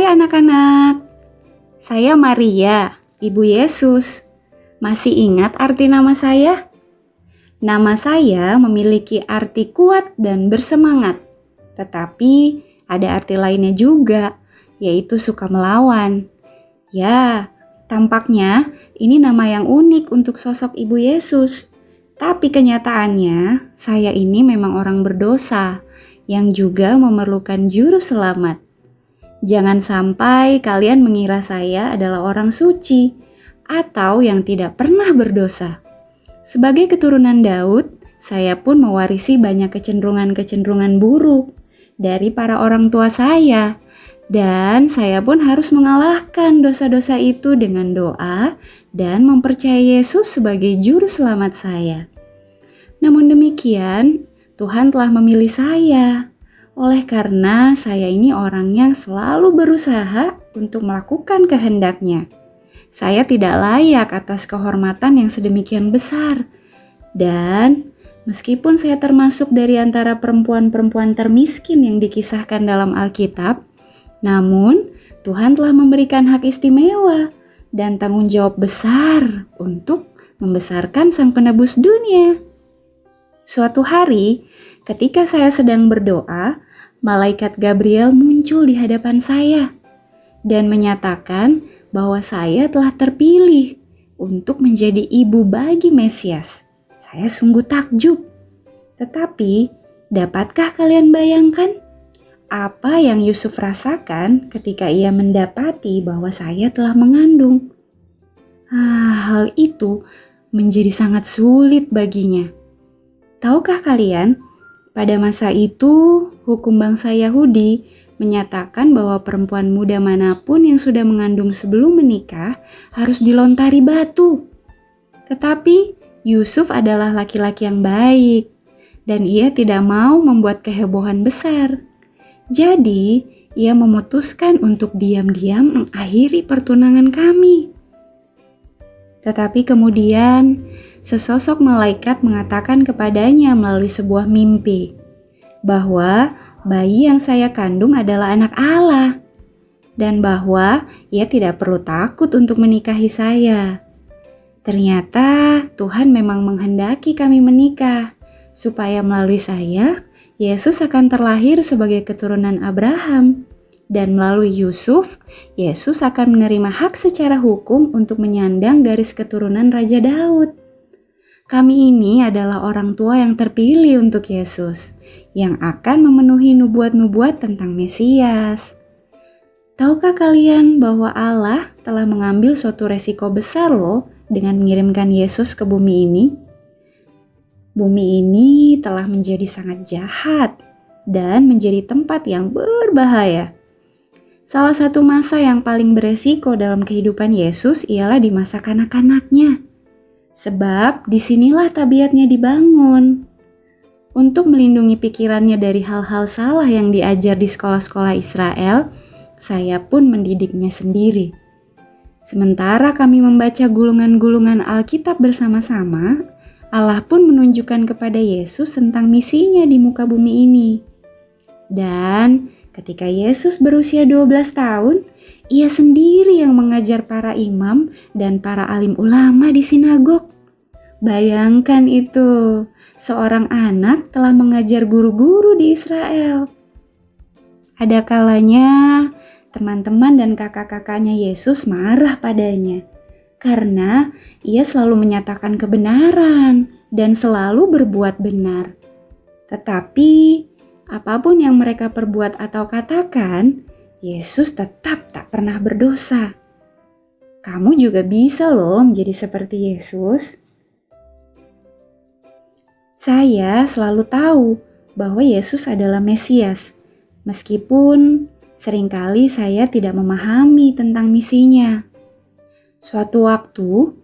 Hai anak-anak, saya Maria, Ibu Yesus. Masih ingat arti nama saya? Nama saya memiliki arti kuat dan bersemangat. Tetapi ada arti lainnya juga, yaitu suka melawan. Ya, tampaknya ini nama yang unik untuk sosok Ibu Yesus. Tapi kenyataannya, saya ini memang orang berdosa yang juga memerlukan juru selamat. Jangan sampai kalian mengira saya adalah orang suci atau yang tidak pernah berdosa. Sebagai keturunan Daud, saya pun mewarisi banyak kecenderungan-kecenderungan buruk dari para orang tua saya. Dan saya pun harus mengalahkan dosa-dosa itu dengan doa dan mempercayai Yesus sebagai juru selamat saya. Namun demikian, Tuhan telah memilih saya. Oleh karena saya ini orang yang selalu berusaha untuk melakukan kehendak-Nya. Saya tidak layak atas kehormatan yang sedemikian besar. Dan meskipun saya termasuk dari antara perempuan-perempuan termiskin yang dikisahkan dalam Alkitab, namun Tuhan telah memberikan hak istimewa dan tanggung jawab besar untuk membesarkan Sang Penebus dunia. Suatu hari, ketika saya sedang berdoa, malaikat Gabriel muncul di hadapan saya dan menyatakan bahwa saya telah terpilih untuk menjadi ibu bagi Mesias. Saya sungguh takjub. Tetapi, dapatkah kalian bayangkan apa yang Yusuf rasakan ketika ia mendapati bahwa saya telah mengandung? Hal itu menjadi sangat sulit baginya. Tahukah kalian, pada masa itu, hukum bangsa Yahudi menyatakan bahwa perempuan muda manapun yang sudah mengandung sebelum menikah harus dilontari batu. Tetapi Yusuf adalah laki-laki yang baik dan ia tidak mau membuat kehebohan besar. Jadi, ia memutuskan untuk diam-diam mengakhiri pertunangan kami. Tetapi kemudian, sesosok malaikat mengatakan kepadanya melalui sebuah mimpi bahwa bayi yang saya kandung adalah anak Allah dan bahwa ia tidak perlu takut untuk menikahi saya. Ternyata Tuhan memang menghendaki kami menikah supaya melalui saya Yesus akan terlahir sebagai keturunan Abraham dan melalui Yusuf Yesus akan menerima hak secara hukum untuk menyandang garis keturunan Raja Daud. Kami ini adalah orang tua yang terpilih untuk Yesus, yang akan memenuhi nubuat-nubuat tentang Mesias. Tahukah kalian bahwa Allah telah mengambil suatu resiko besar loh dengan mengirimkan Yesus ke bumi ini? Bumi ini telah menjadi sangat jahat dan menjadi tempat yang berbahaya. Salah satu masa yang paling beresiko dalam kehidupan Yesus ialah di masa kanak-kanaknya. Sebab disinilah tabiatnya dibangun. Untuk melindungi pikirannya dari hal-hal salah yang diajar di sekolah-sekolah Israel, saya pun mendidiknya sendiri. Sementara kami membaca gulungan-gulungan Alkitab bersama-sama, Allah pun menunjukkan kepada Yesus tentang misinya di muka bumi ini. Dan ketika Yesus berusia 12 tahun, ia sendiri yang mengajar para imam dan para alim ulama di sinagog. Bayangkan itu, seorang anak telah mengajar guru-guru di Israel. Ada kalanya teman-teman dan kakak-kakaknya Yesus marah padanya karena ia selalu menyatakan kebenaran dan selalu berbuat benar. Tetapi apapun yang mereka perbuat atau katakan, Yesus tetap tak pernah berdosa. Kamu juga bisa loh menjadi seperti Yesus. Saya selalu tahu bahwa Yesus adalah Mesias, meskipun seringkali saya tidak memahami tentang misinya. Suatu waktu,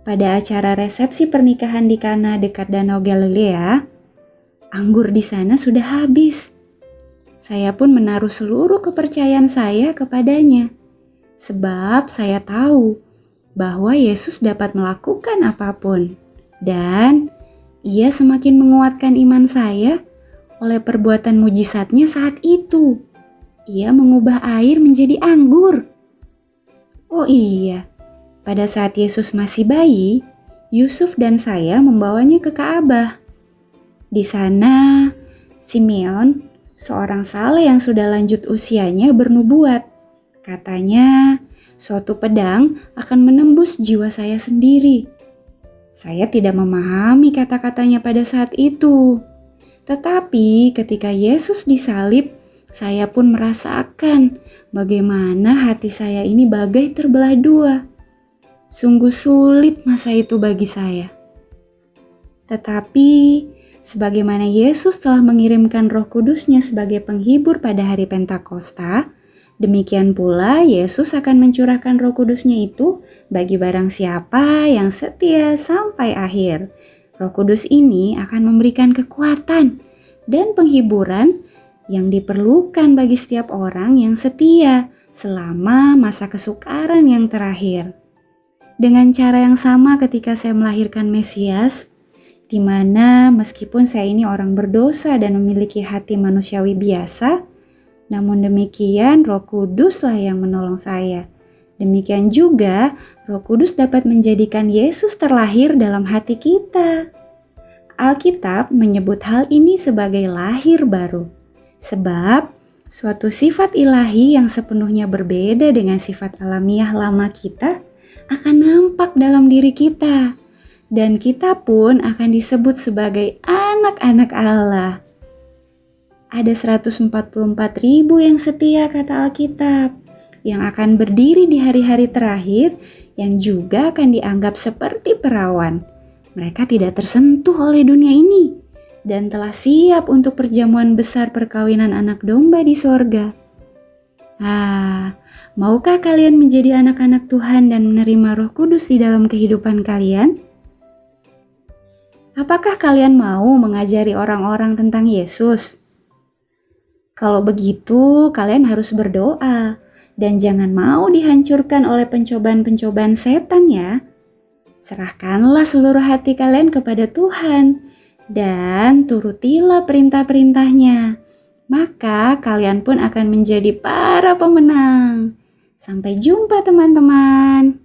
pada acara resepsi pernikahan di Kana dekat Danau Galilea, anggur di sana sudah habis. Saya pun menaruh seluruh kepercayaan saya kepadanya, sebab saya tahu bahwa Yesus dapat melakukan apapun, dan ia semakin menguatkan iman saya oleh perbuatan mujizatnya saat itu. Ia mengubah air menjadi anggur. Oh iya, pada saat Yesus masih bayi, Yusuf dan saya membawanya ke Ka'bah. Di sana, Simeon, seorang saleh yang sudah lanjut usianya, bernubuat. Katanya, suatu pedang akan menembus jiwa saya sendiri. Saya tidak memahami kata-katanya pada saat itu. Tetapi ketika Yesus disalib, saya pun merasakan bagaimana hati saya ini bagai terbelah dua. Sungguh sulit masa itu bagi saya. Tetapi sebagaimana Yesus telah mengirimkan Roh Kudus-Nya sebagai penghibur pada hari Pentakosta, demikian pula Yesus akan mencurahkan Roh Kudus-Nya itu bagi barang siapa yang setia sampai akhir. Roh Kudus ini akan memberikan kekuatan dan penghiburan yang diperlukan bagi setiap orang yang setia selama masa kesukaran yang terakhir. Dengan cara yang sama ketika saya melahirkan Mesias, di mana meskipun saya ini orang berdosa dan memiliki hati manusiawi biasa, namun demikian Roh Kuduslah yang menolong saya. Demikian juga Roh Kudus dapat menjadikan Yesus terlahir dalam hati kita. Alkitab menyebut hal ini sebagai lahir baru. Sebab suatu sifat ilahi yang sepenuhnya berbeda dengan sifat alamiah lama kita akan nampak dalam diri kita. Dan kita pun akan disebut sebagai anak-anak Allah. Ada 144.000 yang setia kata Alkitab, yang akan berdiri di hari-hari terakhir, yang juga akan dianggap seperti perawan. Mereka tidak tersentuh oleh dunia ini, dan telah siap untuk perjamuan besar perkawinan anak domba di sorga. Maukah kalian menjadi anak-anak Tuhan dan menerima Roh Kudus di dalam kehidupan kalian? Apakah kalian mau mengajari orang-orang tentang Yesus? Kalau begitu, kalian harus berdoa dan jangan mau dihancurkan oleh pencobaan-pencobaan setan ya. Serahkanlah seluruh hati kalian kepada Tuhan dan turutilah perintah-perintahnya. Maka kalian pun akan menjadi para pemenang. Sampai jumpa teman-teman.